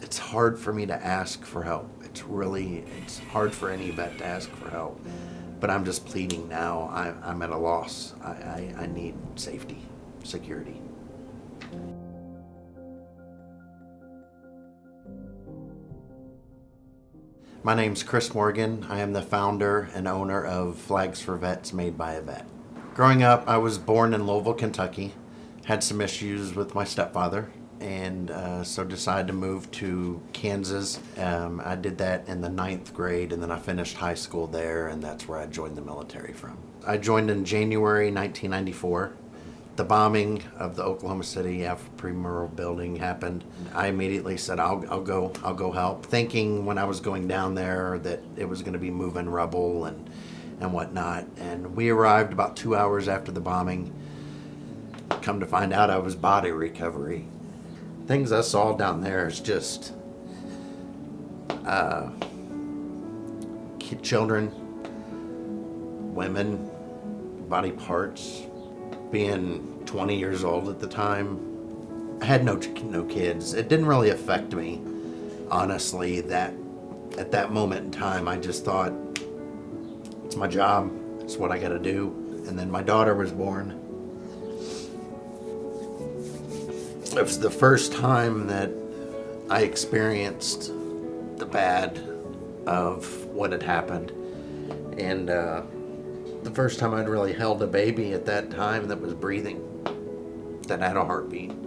it's hard for me to ask for help. It's hard for any vet to ask for help. But I'm just pleading now. I'm at a loss. I need safety, security. My name's Kris Morgan. I am the founder and owner of Flags for Vets Made by a Vet. Growing up, I was born in Louisville, Kentucky. Had some issues with my stepfather, and so decided to move to Kansas. I did that in the 9th grade, and then I finished high school there, and that's where I joined the military from. I joined in January 1994. The bombing of the Oklahoma City Afro-Memorial Building happened. I immediately said, I'll go help, thinking when I was going down there that it was going to be moving rubble and whatnot. And we arrived about 2 hours after the bombing. Come to find out, I was body recovery. Things I saw down there is just children, women, body parts. Being 20 years old at the time, I had no kids. It didn't really affect me, honestly. That at that moment in time, I just thought, it's my job. It's what I got to do. And then my daughter was born. It was the first time that I experienced the bad of what had happened. And the first time I'd really held a baby at that time that was breathing, that had a heartbeat. I'm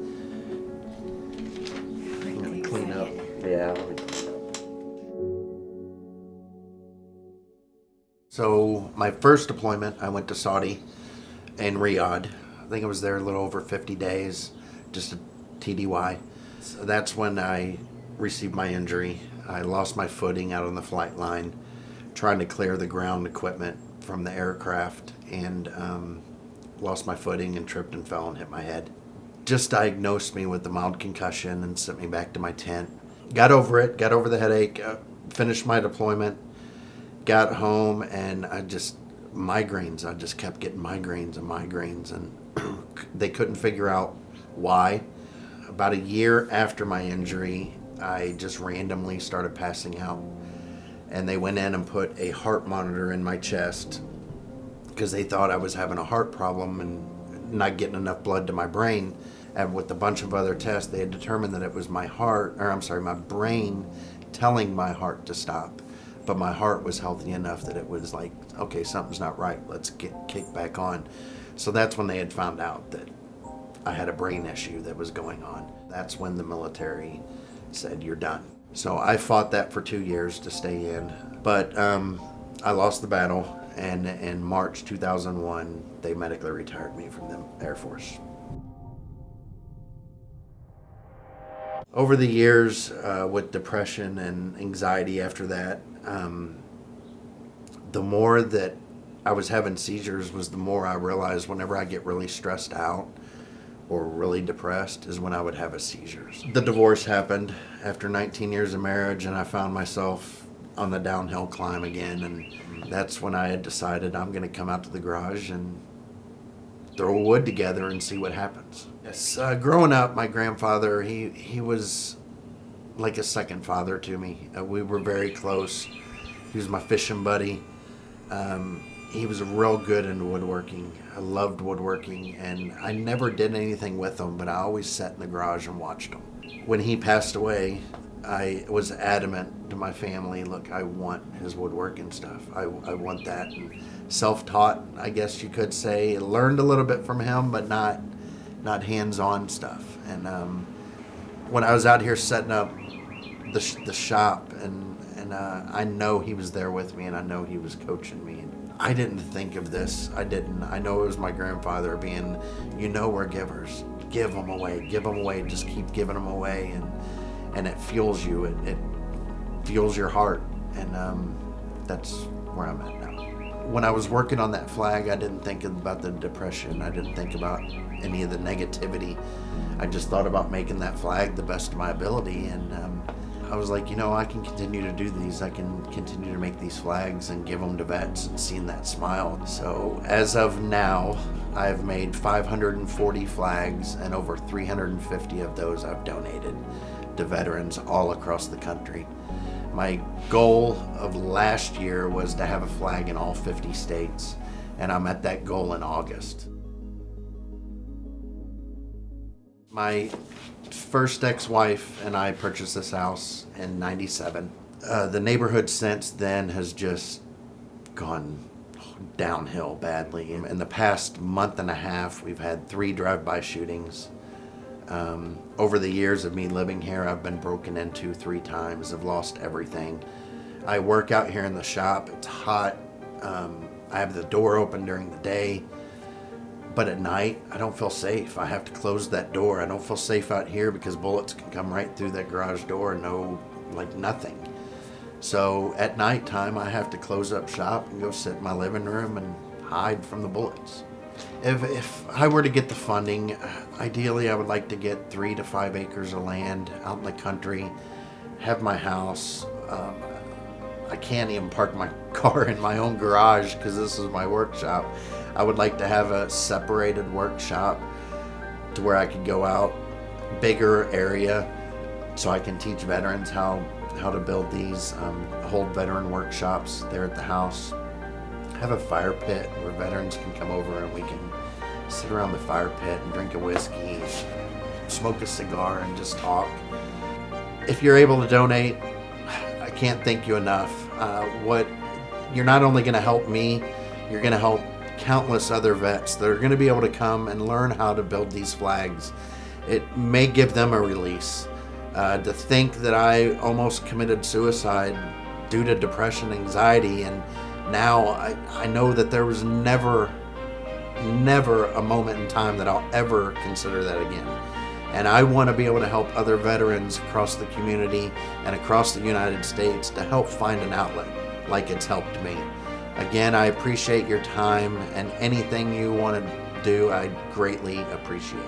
gonna clean up. Yeah, let me clean up. So my first deployment, I went to Saudi and Riyadh. I think I was there a little over 50 days, just a TDY. So that's when I received my injury. I lost my footing out on the flight line, trying to clear the ground equipment from the aircraft, and lost my footing and tripped and fell and hit my head. Just diagnosed me with a mild concussion and sent me back to my tent. Got over it, got over the headache, finished my deployment, got home, and I just kept getting migraines, and they couldn't figure out why. About a year after my injury, I just randomly started passing out. And they went in and put a heart monitor in my chest because they thought I was having a heart problem and not getting enough blood to my brain. And with a bunch of other tests, they had determined that it was my brain telling my heart to stop. But my heart was healthy enough that it was like, okay, something's not right. Let's get kicked back on. So that's when they had found out that I had a brain issue that was going on. That's when the military said, you're done. So I fought that for 2 years to stay in, but I lost the battle, and in March 2001, they medically retired me from the Air Force. Over the years, with depression and anxiety after that, the more that I was having seizures was the more I realized whenever I get really stressed out or really depressed is when I would have a seizures. The divorce happened after 19 years of marriage, and I found myself on the downhill climb again, and that's when I had decided I'm gonna come out to the garage and throw wood together and see what happens. Yes, growing up, my grandfather, he was like a second father to me. We were very close. He was my fishing buddy. He was real good into woodworking. I loved woodworking, and I never did anything with him, but I always sat in the garage and watched him. When he passed away, I was adamant to my family, look, I want his woodworking stuff. I want that. And self-taught, I guess you could say. Learned a little bit from him, but not hands-on stuff. And when I was out here setting up the shop, and I know he was there with me, and I know he was coaching me. I didn't think of this. I know it was my grandfather being, we're givers. Give them away. Just keep giving them away, and it fuels you. It fuels your heart, and that's where I'm at now. When I was working on that flag, I didn't think about the depression. I didn't think about any of the negativity. I just thought about making that flag the best of my ability, and I was like, I can continue to do these. I can continue to make these flags and give them to vets and seeing that smile. So as of now, I've made 540 flags, and over 350 of those I've donated to veterans all across the country. My goal of last year was to have a flag in all 50 states, and I'm at that goal in August. My first ex-wife and I purchased this house in '97. The neighborhood since then has just gone downhill badly. In the past month and a half, we've had 3 drive-by shootings. Over the years of me living here, I've been broken into 3 times. I've lost everything. I work out here in the shop. It's hot. I have the door open during the day, but at night, I don't feel safe. I have to close that door. I don't feel safe out here because bullets can come right through that garage door and nothing. So at nighttime, I have to close up shop and go sit in my living room and hide from the bullets. If I were to get the funding, ideally I would like to get 3 to 5 acres of land out in the country, have my house. I can't even park my car in my own garage because this is my workshop. I would like to have a separated workshop to where I could go out, bigger area, so I can teach veterans how to build these, hold veteran workshops there at the house. Have a fire pit where veterans can come over and we can sit around the fire pit and drink a whiskey, smoke a cigar, and just talk. If you're able to donate, I can't thank you enough. You're not only going to help me, you're going to help countless other vets that are going to be able to come and learn how to build these flags. It may give them a release. To think that I almost committed suicide due to depression, anxiety, and now I know that there was never a moment in time that I'll ever consider that again. And I want to be able to help other veterans across the community and across the United States to help find an outlet like it's helped me. Again, I appreciate your time, and anything you want to do, I greatly appreciate.